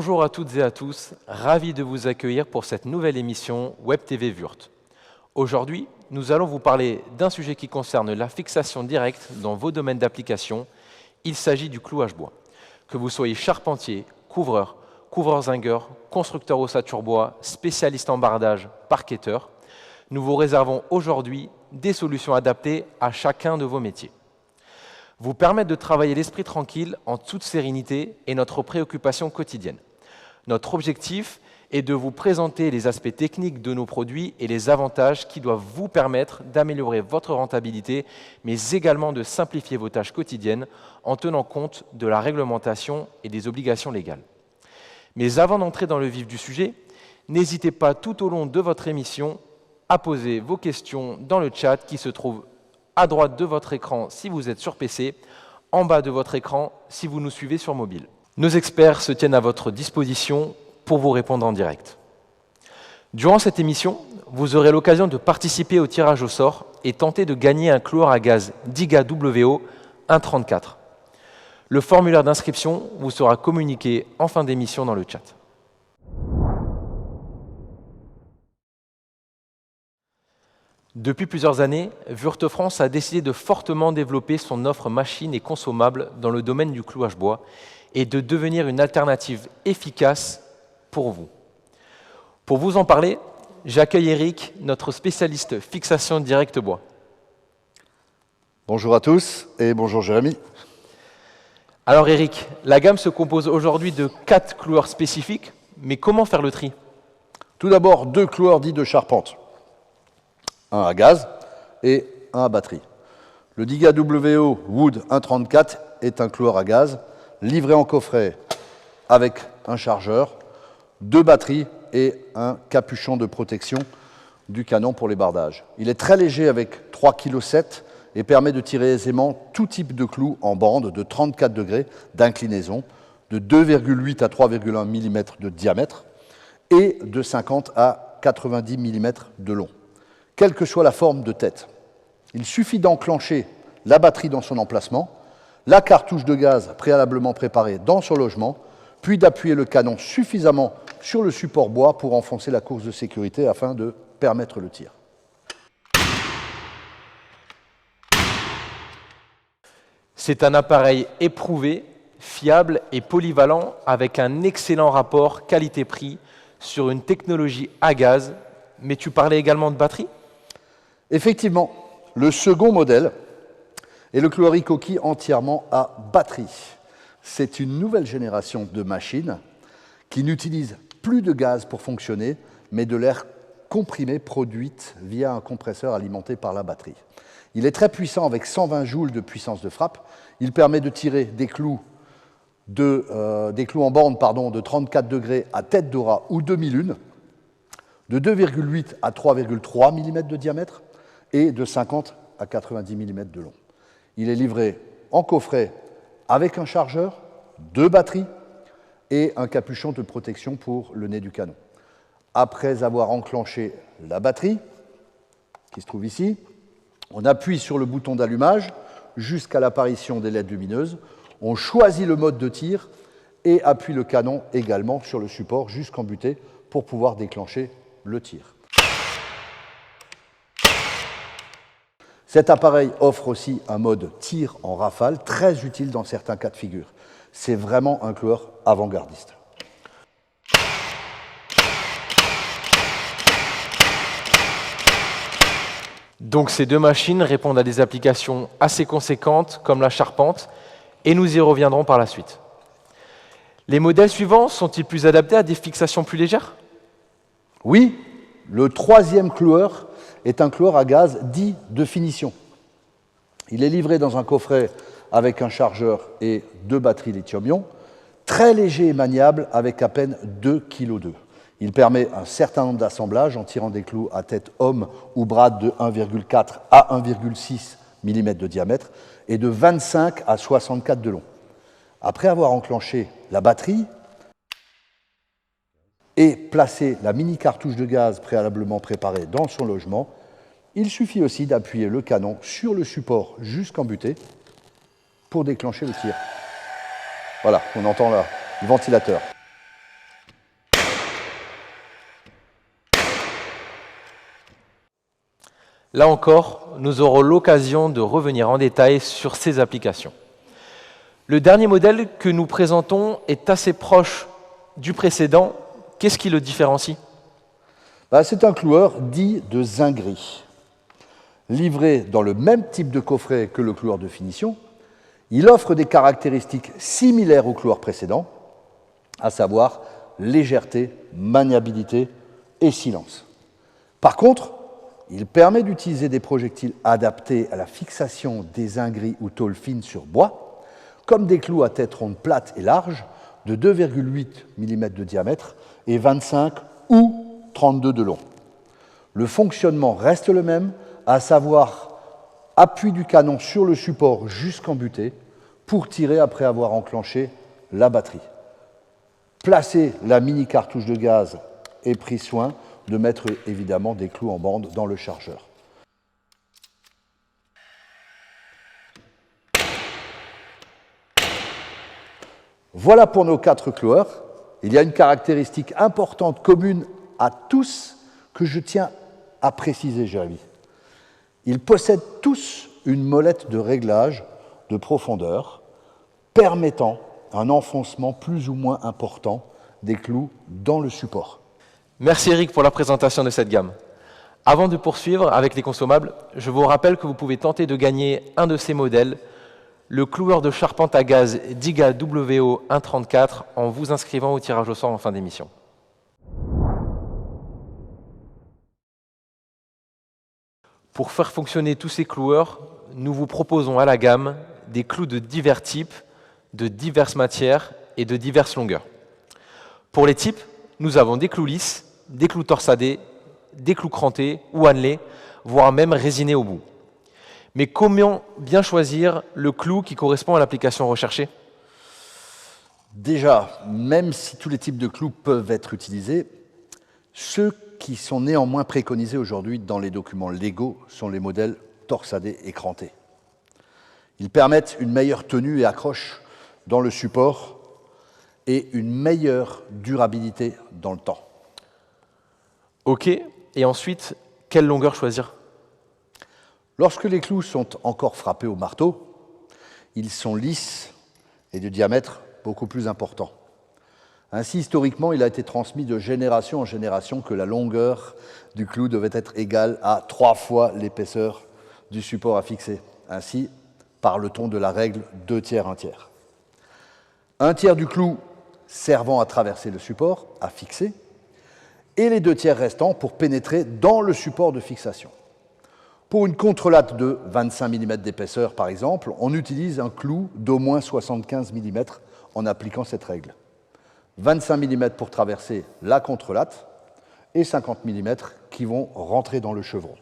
Bonjour à toutes et à tous, ravi de vous accueillir pour cette nouvelle émission Web TV Wurt. Aujourd'hui, nous allons vous parler d'un sujet qui concerne la fixation directe dans vos domaines d'application. Il s'agit du clouage bois. Que vous soyez charpentier, couvreur, couvreur-zingueur, constructeur ossature bois, spécialiste en bardage, parquetteur, nous vous réservons aujourd'hui des solutions adaptées à chacun de vos métiers. Vous permettre de travailler l'esprit tranquille en toute sérénité est notre préoccupation quotidienne. Notre objectif est de vous présenter les aspects techniques de nos produits et les avantages qui doivent vous permettre d'améliorer votre rentabilité, mais également de simplifier vos tâches quotidiennes en tenant compte de la réglementation et des obligations légales. Mais avant d'entrer dans le vif du sujet, n'hésitez pas tout au long de votre émission à poser vos questions dans le chat qui se trouve à droite de votre écran si vous êtes sur PC, en bas de votre écran si vous nous suivez sur mobile. Nos experts se tiennent à votre disposition pour vous répondre en direct. Durant cette émission, vous aurez l'occasion de participer au tirage au sort et tenter de gagner un cloueur à gaz Diga WO 134. Le formulaire d'inscription vous sera communiqué en fin d'émission dans le chat. Depuis plusieurs années, Wurt France a décidé de fortement développer son offre machines et consommables dans le domaine du clouage bois et de devenir une alternative efficace pour vous. Pour vous en parler, j'accueille Eric, notre spécialiste fixation directe bois. Bonjour à tous et bonjour Jérémy. Alors Eric, la gamme se compose aujourd'hui de 4 cloueurs spécifiques, mais comment faire le tri? Tout d'abord, 2 cloueurs dits de charpente. Un à gaz et un à batterie. Le Diga WO Wood 134 est un cloueur à gaz livré en coffret avec un chargeur, 2 batteries et un capuchon de protection du canon pour les bardages. Il est très léger avec 3,7 kg et permet de tirer aisément tout type de clous en bande de 34 degrés d'inclinaison, de 2,8 à 3,1 mm de diamètre et de 50 à 90 mm de long, quelle que soit la forme de tête. Il suffit d'enclencher la batterie dans son emplacement, la cartouche de gaz préalablement préparée dans son logement, puis d'appuyer le canon suffisamment sur le support bois pour enfoncer la course de sécurité afin de permettre le tir. C'est un appareil éprouvé, fiable et polyvalent avec un excellent rapport qualité-prix sur une technologie à gaz. Mais tu parlais également de batterie? Effectivement, le second modèle est le cloueur Ikoki entièrement à batterie. C'est une nouvelle génération de machines qui n'utilise plus de gaz pour fonctionner, mais de l'air comprimé produite via un compresseur alimenté par la batterie. Il est très puissant avec 120 joules de puissance de frappe. Il permet de tirer des clous en bande de 34 degrés à tête de rat ou demi-lune, de 2,8 à 3,3 mm de diamètre et de 50 à 90 mm de long. Il est livré en coffret avec un chargeur, 2 batteries et un capuchon de protection pour le nez du canon. Après avoir enclenché la batterie, qui se trouve ici, on appuie sur le bouton d'allumage jusqu'à l'apparition des LED lumineuses. On choisit le mode de tir et appuie le canon également sur le support jusqu'en butée pour pouvoir déclencher le tir. Cet appareil offre aussi un mode tir en rafale très utile dans certains cas de figure. C'est vraiment un cloueur avant-gardiste. Donc ces deux machines répondent à des applications assez conséquentes comme la charpente et nous y reviendrons par la suite. Les modèles suivants sont-ils plus adaptés à des fixations plus légères? Oui, le troisième cloueur est un cloueur à gaz dit de finition. Il est livré dans un coffret avec un chargeur et 2 batteries lithium-ion, très léger et maniable avec à peine 2,2 kg. Il permet un certain nombre d'assemblages en tirant des clous à tête homme ou brade de 1,4 à 1,6 mm de diamètre et de 25 à 64 de long. Après avoir enclenché la batterie et placé la mini cartouche de gaz préalablement préparée dans son logement, il suffit aussi d'appuyer le canon sur le support jusqu'en butée pour déclencher le tir. Voilà, on entend là le ventilateur. Là encore, nous aurons l'occasion de revenir en détail sur ces applications. Le dernier modèle que nous présentons est assez proche du précédent. Qu'est-ce qui le différencie? C'est un cloueur dit de zinguerie. Livré dans le même type de coffret que le cloueur de finition, il offre des caractéristiques similaires au cloueur précédent, à savoir légèreté, maniabilité et silence. Par contre, il permet d'utiliser des projectiles adaptés à la fixation des zingueries ou tôles fines sur bois, comme des clous à tête ronde plate et large de 2,8 mm de diamètre et 25 ou 32 de long. Le fonctionnement reste le même, à savoir appui du canon sur le support jusqu'en butée pour tirer après avoir enclenché la batterie. Placez la mini cartouche de gaz et pris soin de mettre évidemment des clous en bande dans le chargeur. Voilà pour nos 4 cloueurs. Il y a une caractéristique importante commune à tous que je tiens à préciser, Jérémy. Ils possèdent tous une molette de réglage de profondeur permettant un enfoncement plus ou moins important des clous dans le support. Merci Eric pour la présentation de cette gamme. Avant de poursuivre avec les consommables, je vous rappelle que vous pouvez tenter de gagner un de ces modèles, le cloueur de charpente à gaz Diga WO 134, en vous inscrivant au tirage au sort en fin d'émission. Pour faire fonctionner tous ces cloueurs, nous vous proposons à la gamme des clous de divers types, de diverses matières et de diverses longueurs. Pour les types, nous avons des clous lisses, des clous torsadés, des clous crantés ou annelés, voire même résinés au bout. Mais comment bien choisir le clou qui correspond à l'application recherchée? Déjà, même si tous les types de clous peuvent être utilisés, ceux qui sont néanmoins préconisés aujourd'hui dans les documents légaux sont les modèles torsadés et crantés. Ils permettent une meilleure tenue et accroche dans le support et une meilleure durabilité dans le temps. Ok, et ensuite, quelle longueur choisir? Lorsque les clous sont encore frappés au marteau, ils sont lisses et de diamètre beaucoup plus important. Ainsi, historiquement, il a été transmis de génération en génération que la longueur du clou devait être égale à 3 fois l'épaisseur du support à fixer. Ainsi, parle-t-on de la règle 2 tiers, 1 tiers. 1 tiers du clou servant à traverser le support, à fixer, et les 2 tiers restants pour pénétrer dans le support de fixation. Pour une contrelatte de 25 mm d'épaisseur, par exemple, on utilise un clou d'au moins 75 mm en appliquant cette règle. 25 mm pour traverser la contrelatte et 50 mm qui vont rentrer dans le chevron.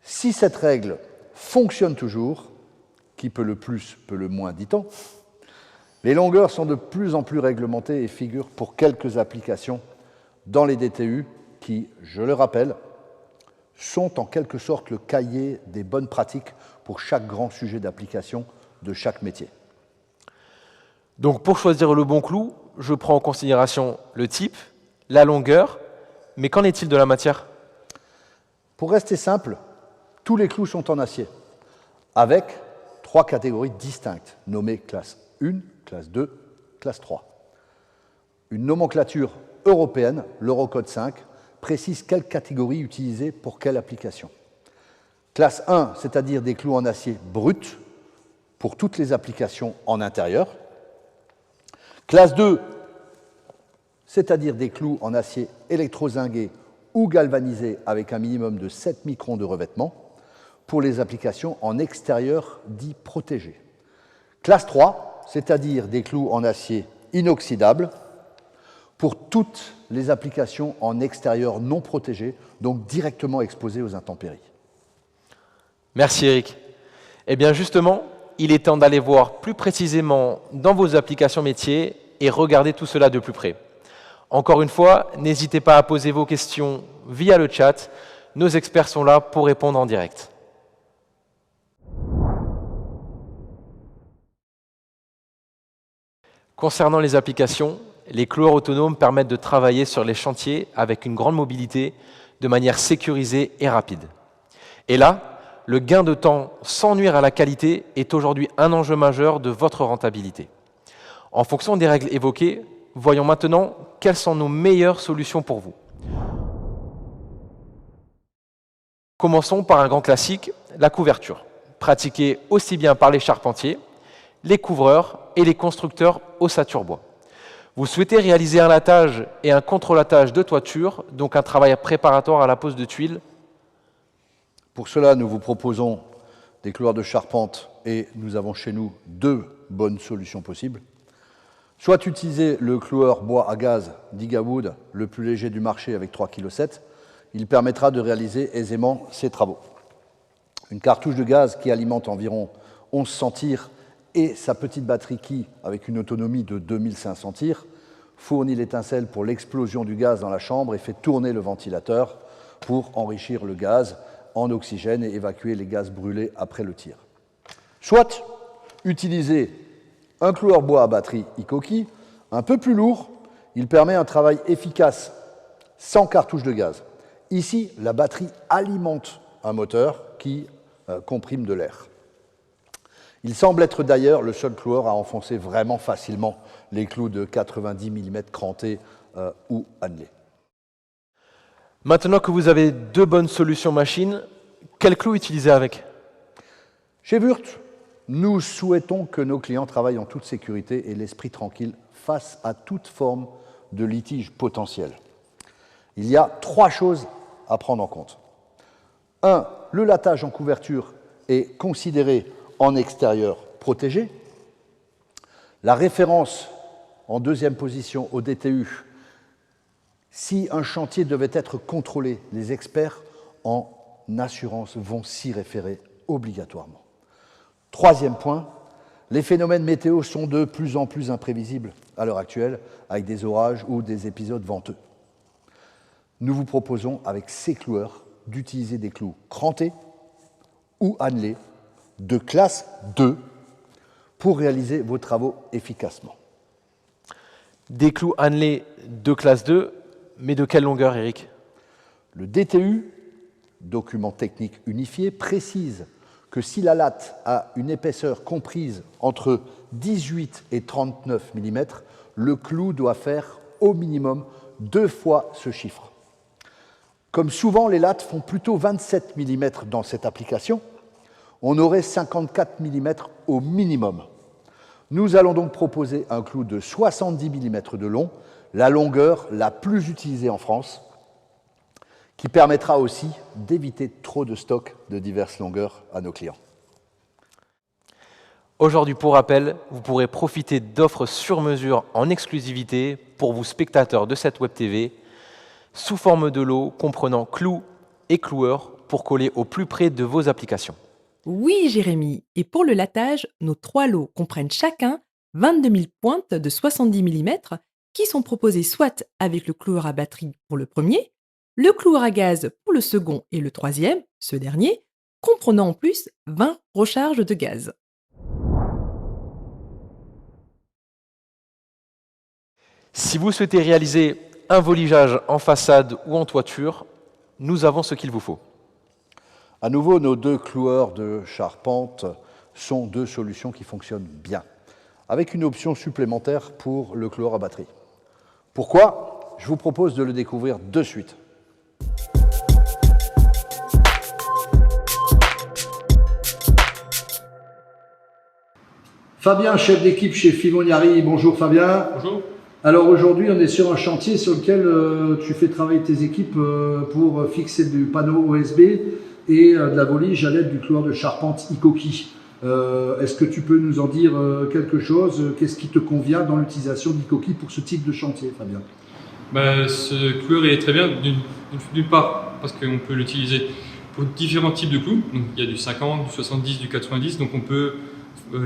Si cette règle fonctionne toujours, qui peut le plus, peut le moins, dit-on, les longueurs sont de plus en plus réglementées et figurent pour quelques applications dans les DTU qui, je le rappelle, sont en quelque sorte le cahier des bonnes pratiques pour chaque grand sujet d'application de chaque métier. Donc pour choisir le bon clou, je prends en considération le type, la longueur, mais qu'en est-il de la matière? Pour rester simple, tous les clous sont en acier, avec 3 catégories distinctes, nommées classe 1, classe 2, classe 3. Une nomenclature européenne, l'Eurocode 5, précise quelle catégorie utiliser pour quelle application. Classe 1, c'est-à-dire des clous en acier brut, pour toutes les applications en intérieur. Classe 2, c'est-à-dire des clous en acier électrozingué ou galvanisé avec un minimum de 7 microns de revêtement, pour les applications en extérieur dit protégé. Classe 3, c'est-à-dire des clous en acier inoxydable, pour toutes les applications en extérieur non protégé, donc directement exposées aux intempéries. Merci Eric. Eh bien justement, il est temps d'aller voir plus précisément dans vos applications métiers et regarder tout cela de plus près. Encore une fois, n'hésitez pas à poser vos questions via le chat. Nos experts sont là pour répondre en direct. Concernant les applications, les cloueurs autonomes permettent de travailler sur les chantiers avec une grande mobilité, de manière sécurisée et rapide. Et là, le gain de temps sans nuire à la qualité est aujourd'hui un enjeu majeur de votre rentabilité. En fonction des règles évoquées, voyons maintenant quelles sont nos meilleures solutions pour vous. Commençons par un grand classique, la couverture, pratiquée aussi bien par les charpentiers, les couvreurs et les constructeurs ossature-bois. Vous souhaitez réaliser un latage et un contre-latage de toiture, donc un travail préparatoire à la pose de tuiles. Pour cela, nous vous proposons des cloueurs de charpente et nous avons chez nous deux bonnes solutions possibles. Soit utiliser le cloueur bois à gaz Digawood, le plus léger du marché avec 3,7 kg. Il permettra de réaliser aisément ces travaux. Une cartouche de gaz qui alimente environ 1100 tirs et sa petite batterie qui, avec une autonomie de 2500 tirs, fournit l'étincelle pour l'explosion du gaz dans la chambre et fait tourner le ventilateur pour enrichir le gaz en oxygène et évacuer les gaz brûlés après le tir. Soit utiliser un cloueur bois à batterie Ikoki, un peu plus lourd, il permet un travail efficace sans cartouche de gaz. Ici, la batterie alimente un moteur qui comprime de l'air. Il semble être d'ailleurs le seul cloueur à enfoncer vraiment facilement les clous de 90 mm crantés ou annelés. Maintenant que vous avez deux bonnes solutions machines, quel clou utiliser avec? Chez Wurth, nous souhaitons que nos clients travaillent en toute sécurité et l'esprit tranquille face à toute forme de litige potentiel. Il y a trois choses à prendre en compte. 1. Le latage en couverture est considéré en extérieur protégé. La référence en deuxième position au DTU. Si un chantier devait être contrôlé, les experts en assurance vont s'y référer obligatoirement. Troisième point, les phénomènes météo sont de plus en plus imprévisibles à l'heure actuelle, avec des orages ou des épisodes venteux. Nous vous proposons, avec ces cloueurs, d'utiliser des clous crantés ou annelés de classe 2 pour réaliser vos travaux efficacement. Des clous annelés de classe 2, mais de quelle longueur, Eric? Le DTU, document technique unifié, précise que si la latte a une épaisseur comprise entre 18 et 39 mm, le clou doit faire au minimum 2 fois ce chiffre. Comme souvent les lattes font plutôt 27 mm dans cette application, on aurait 54 mm au minimum. Nous allons donc proposer un clou de 70 mm de long, la longueur la plus utilisée en France, qui permettra aussi d'éviter trop de stock de diverses longueurs à nos clients. Aujourd'hui, pour rappel, vous pourrez profiter d'offres sur mesure en exclusivité pour vous spectateurs de cette Web TV, sous forme de lot comprenant clous et cloueurs pour coller au plus près de vos applications. Oui, Jérémy. Et pour le latage, nos 3 lots comprennent chacun 22 000 pointes de 70 mm qui sont proposées soit avec le cloueur à batterie pour le premier, le cloueur à gaz pour le second et le troisième, ce dernier, comprenant en plus 20 recharges de gaz. Si vous souhaitez réaliser un voligeage en façade ou en toiture, nous avons ce qu'il vous faut. À nouveau, nos deux cloueurs de charpente sont deux solutions qui fonctionnent bien, avec une option supplémentaire pour le cloueur à batterie. Pourquoi? Je vous propose de le découvrir de suite. Fabien, chef d'équipe chez Fimoniari. Bonjour Fabien. Bonjour. Alors aujourd'hui, on est sur un chantier sur lequel tu fais travailler tes équipes pour fixer du panneau OSB et de la volige à l'aide du cloueur de charpente Ikoki. Est-ce que tu peux nous en dire quelque chose? Qu'est-ce qui te convient dans l'utilisation d'Ikoki pour ce type de chantier, Fabien? Ce cloueur est très bien, d'une part parce qu'on peut l'utiliser pour différents types de clous. Donc, il y a du 50, du 70, du 90, donc on peut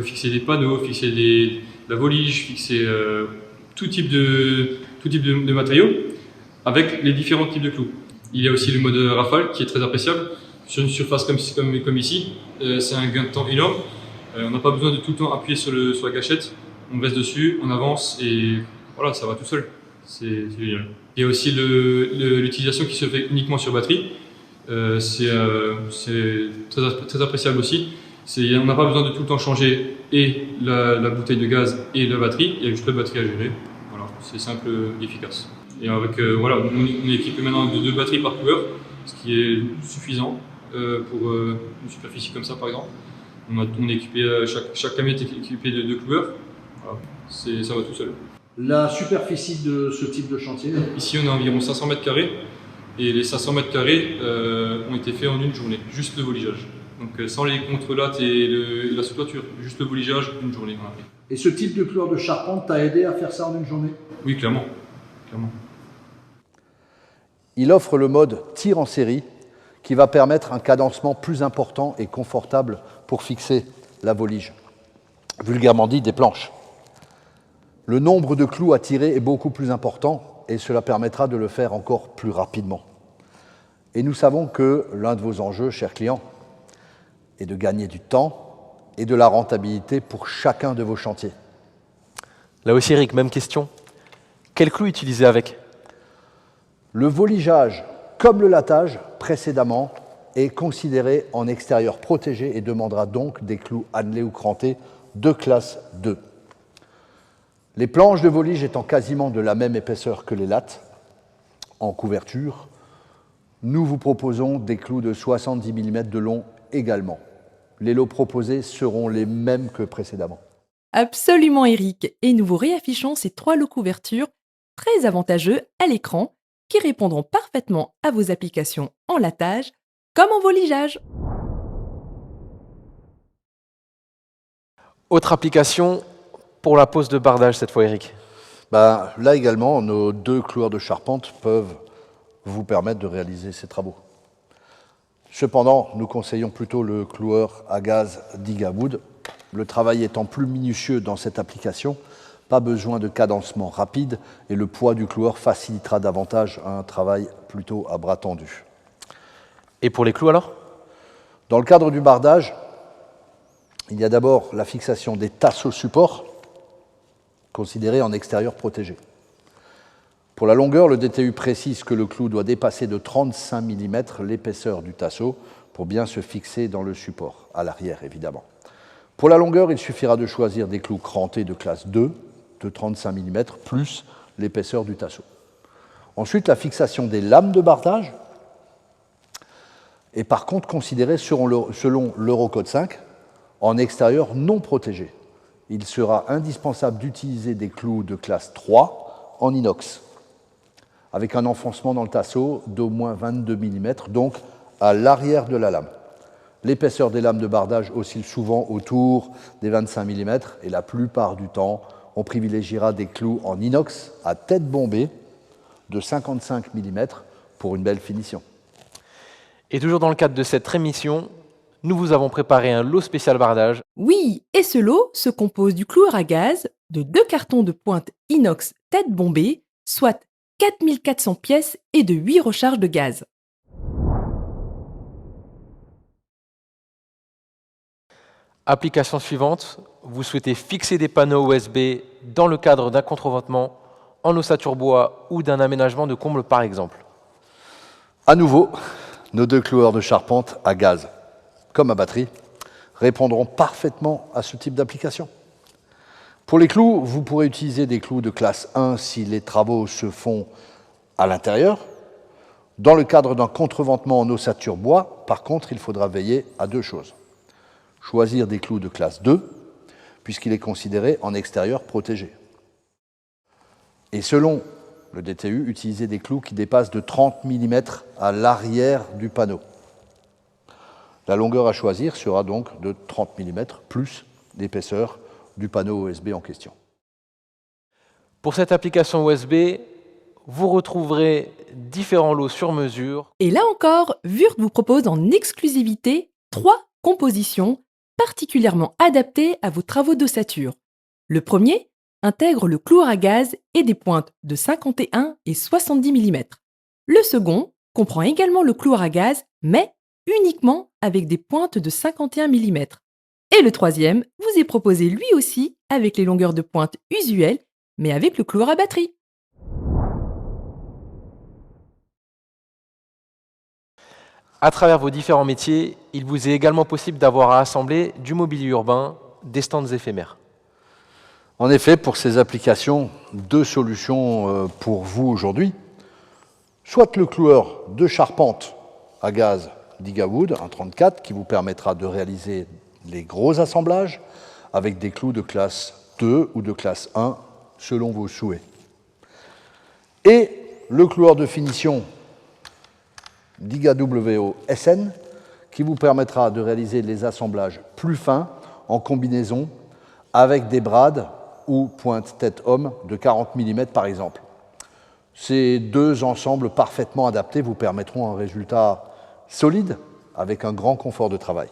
fixer des panneaux, fixer de la volige, fixer tout type de matériaux avec les différents types de clous. Il y a aussi le mode rafale qui est très appréciable. Sur une surface comme ici, c'est un gain de temps énorme. On n'a pas besoin de tout le temps appuyer sur la gâchette. On reste dessus, on avance et voilà, ça va tout seul. C'est génial. Il y a aussi l'utilisation qui se fait uniquement sur batterie. C'est très appréciable aussi. On n'a pas besoin de tout le temps changer et la bouteille de gaz et la batterie. Il y a juste la batterie à gérer. Voilà, c'est simple et efficace. Et avec, voilà, on est équipé maintenant de 2 batteries par couleur, ce qui est suffisant pour une superficie comme ça par exemple. On est équipé, chaque camionnette est équipée de 2 couleurs. Voilà, ça va tout seul. La superficie de ce type de chantier? Ici on a environ 500 mètres carrés et les 500 mètres carrés ont été faits en une journée, juste le voligeage. Donc sans les contrelates et la sous-toiture, juste le voligeage, une journée on a fait. Et ce type de cloueur de charpente t'a aidé à faire ça en une journée? Oui, clairement. Clairement. Il offre le mode tir en série qui va permettre un cadencement plus important et confortable pour fixer la volige, vulgairement dit des planches. Le nombre de clous à tirer est beaucoup plus important et cela permettra de le faire encore plus rapidement. Et nous savons que l'un de vos enjeux, chers clients, est de gagner du temps et de la rentabilité pour chacun de vos chantiers. Là aussi, Eric, même question. Quel clou utiliser avec? Le voligeage, comme le lattage précédemment, est considéré en extérieur protégé et demandera donc des clous annelés ou crantés de classe 2. Les planches de volige étant quasiment de la même épaisseur que les lattes en couverture, nous vous proposons des clous de 70 mm de long également. Les lots proposés seront les mêmes que précédemment. Absolument, Eric. Et nous vous réaffichons ces 3 lots couvertures très avantageux à l'écran qui répondront parfaitement à vos applications en lattage comme en voligeage. Autre application pour la pose de bardage cette fois, Eric. Là également, nos 2 cloueurs de charpente peuvent vous permettre de réaliser ces travaux. Cependant, nous conseillons plutôt le cloueur à gaz Digawood. Le travail étant plus minutieux dans cette application, pas besoin de cadencement rapide et le poids du cloueur facilitera davantage un travail plutôt à bras tendus. Et pour les clous alors? Dans le cadre du bardage, il y a d'abord la fixation des tasseaux supports, considérés en extérieur protégé. Pour la longueur, le DTU précise que le clou doit dépasser de 35 mm l'épaisseur du tasseau pour bien se fixer dans le support, à l'arrière évidemment. Pour la longueur, il suffira de choisir des clous crantés de classe 2, de 35 mm, plus l'épaisseur du tasseau. Ensuite, la fixation des lames de bardage est par contre considérée selon l'Eurocode 5 en extérieur non protégé. Il sera indispensable d'utiliser des clous de classe 3 en inox, avec un enfoncement dans le tasseau d'au moins 22 mm, donc à l'arrière de la lame. L'épaisseur des lames de bardage oscille souvent autour des 25 mm et la plupart du temps, on privilégiera des clous en inox à tête bombée de 55 mm pour une belle finition. Et toujours dans le cadre de cette émission, nous vous avons préparé un lot spécial bardage. Oui, et ce lot se compose du cloueur à gaz, de 2 cartons de pointe inox tête bombée, soit 4400 pièces et de 8 recharges de gaz. Application suivante, vous souhaitez fixer des panneaux USB dans le cadre d'un contreventement en ossature bois ou d'un aménagement de comble par exemple. À nouveau, nos 2 cloueurs de charpente à gaz, comme à batterie, répondront parfaitement à ce type d'application. Pour les clous, vous pourrez utiliser des clous de classe 1 si les travaux se font à l'intérieur. Dans le cadre d'un contreventement en ossature bois, par contre, il faudra veiller à 2 choses. Choisir des clous de classe 2, puisqu'il est considéré en extérieur protégé. Et selon le DTU, utiliser des clous qui dépassent de 30 mm à l'arrière du panneau. La longueur à choisir sera donc de 30 mm plus l'épaisseur du panneau USB en question. Pour cette application USB, vous retrouverez différents lots sur mesure. Et là encore, Wurt vous propose en exclusivité 3 compositions particulièrement adaptées à vos travaux d'ossature. Le premier intègre le cloueur à gaz et des pointes de 51 et 70 mm. Le second comprend également le cloueur à gaz, mais uniquement avec des pointes de 51 mm. Et le troisième vous est proposé lui aussi avec les longueurs de pointe usuelles, mais avec le cloueur à batterie. À travers vos différents métiers, il vous est également possible d'avoir à assembler du mobilier urbain, des stands éphémères. En effet, pour ces applications, deux solutions pour vous aujourd'hui. Soit le cloueur de charpente à gaz DigaWood 1.34 qui vous permettra de réaliser les gros assemblages avec des clous de classe 2 ou de classe 1 selon vos souhaits. Et le cloueur de finition DigaWO SN qui vous permettra de réaliser les assemblages plus fins en combinaison avec des brades ou pointe tête homme de 40 mm par exemple. Ces deux ensembles parfaitement adaptés vous permettront un résultat solide avec un grand confort de travail.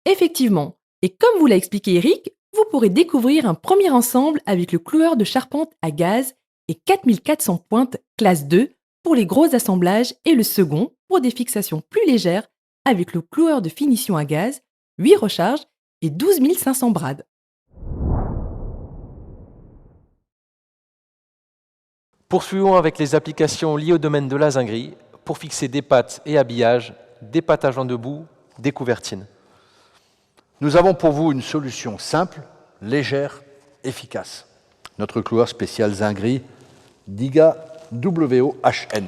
Effectivement, et comme vous l'a expliqué Eric, vous pourrez découvrir un premier ensemble avec le cloueur de charpente à gaz et 4400 pointes classe 2 pour les gros assemblages et le second pour des fixations plus légères avec le cloueur de finition à gaz, 8 recharges et 12 500 brades. Poursuivons avec les applications liées au domaine de la zinguerie pour fixer des pattes et habillages, des pattes à joint debout, des couvertines. Nous avons pour vous une solution simple, légère, efficace. Notre cloueur spécial zinguerie DigaWO HN.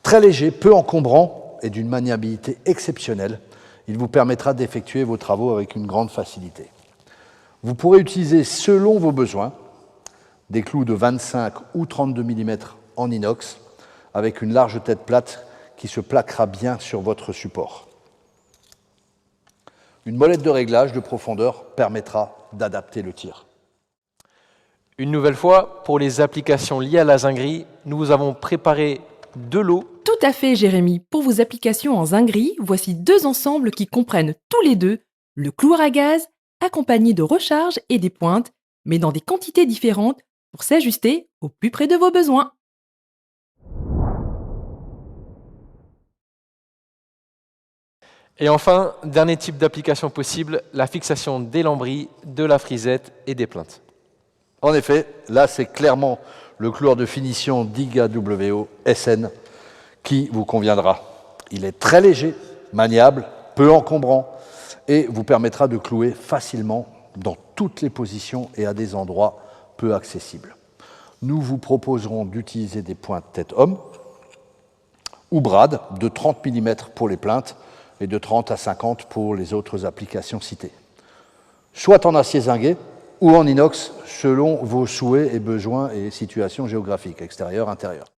Très léger, peu encombrant et d'une maniabilité exceptionnelle, il vous permettra d'effectuer vos travaux avec une grande facilité. Vous pourrez utiliser selon vos besoins des clous de 25 ou 32 mm en inox avec une large tête plate qui se plaquera bien sur votre support. Une molette de réglage de profondeur permettra d'adapter le tir. Une nouvelle fois, pour les applications liées à la zinguerie, nous vous avons préparé deux lots. Tout à fait, Jérémy. Pour vos applications en zinguerie, voici deux ensembles qui comprennent tous les deux le cloueur à gaz, accompagné de recharges et des pointes, mais dans des quantités différentes pour s'ajuster au plus près de vos besoins. Et enfin, dernier type d'application possible, la fixation des lambris, de la frisette et des plaintes. En effet, là c'est clairement le cloueur de finition DigaWO SN qui vous conviendra. Il est très léger, maniable, peu encombrant et vous permettra de clouer facilement dans toutes les positions et à des endroits peu accessibles. Nous vous proposerons d'utiliser des pointes tête homme ou brades de 30 mm pour les plaintes et de 30 à 50 pour les autres applications citées. Soit en acier zingué ou en inox selon vos souhaits et besoins et situations géographiques, extérieures, intérieures.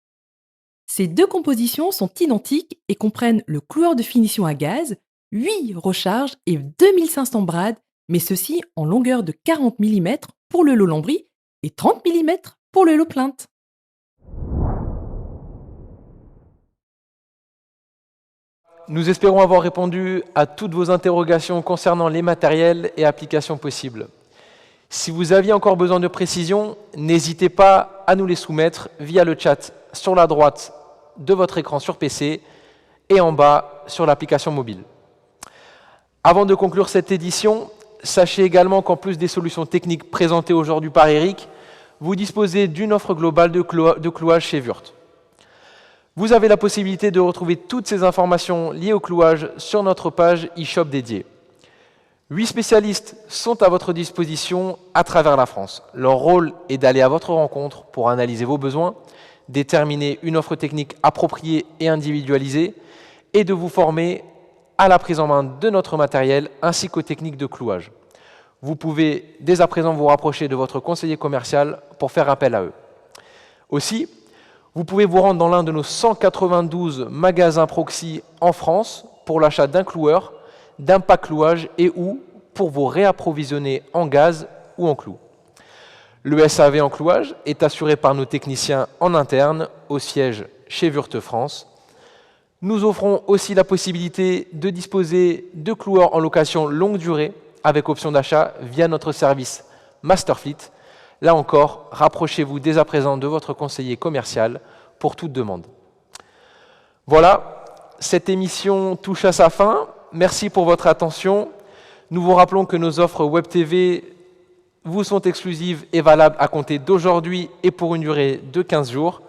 Ces deux compositions sont identiques et comprennent le cloueur de finition à gaz, 8 recharges et 2500 brades, mais ceci en longueur de 40 mm pour le lot lambris et 30 mm pour le lot plainte. Nous espérons avoir répondu à toutes vos interrogations concernant les matériels et applications possibles. Si vous aviez encore besoin de précisions, n'hésitez pas à nous les soumettre via le chat sur la droite de votre écran sur PC et en bas sur l'application mobile. Avant de conclure cette édition, sachez également qu'en plus des solutions techniques présentées aujourd'hui par Eric, vous disposez d'une offre globale de clouage chez Wurth. Vous avez la possibilité de retrouver toutes ces informations liées au clouage sur notre page e-shop dédiée. 8 spécialistes sont à votre disposition à travers la France. Leur rôle est d'aller à votre rencontre pour analyser vos besoins, déterminer une offre technique appropriée et individualisée et de vous former à la prise en main de notre matériel ainsi qu'aux techniques de clouage. Vous pouvez dès à présent vous rapprocher de votre conseiller commercial pour faire appel à eux. Aussi, vous pouvez vous rendre dans l'un de nos 192 magasins Proxy en France pour l'achat d'un cloueur, d'un pack clouage et ou pour vous réapprovisionner en gaz ou en clous. Le SAV en clouage est assuré par nos techniciens en interne au siège chez Wurth France. Nous offrons aussi la possibilité de disposer de cloueurs en location longue durée avec option d'achat via notre service Masterfleet. Là encore, rapprochez-vous dès à présent de votre conseiller commercial pour toute demande. Voilà, cette émission touche à sa fin. Merci pour votre attention. Nous vous rappelons que nos offres Web TV vous sont exclusives et valables à compter d'aujourd'hui et pour une durée de 15 jours.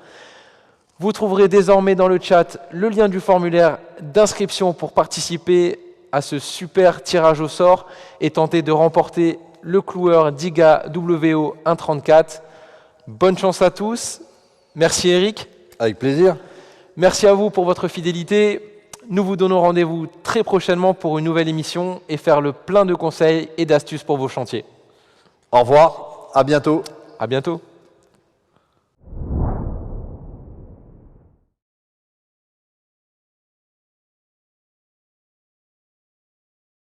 Vous trouverez désormais dans le chat le lien du formulaire d'inscription pour participer à ce super tirage au sort et tenter de remporter le cloueur Diga WO 134. Bonne chance à tous. Merci Eric. Avec plaisir. Merci à vous pour votre fidélité. Nous vous donnons rendez-vous très prochainement pour une nouvelle émission et faire le plein de conseils et d'astuces pour vos chantiers. Au revoir, à bientôt. À bientôt.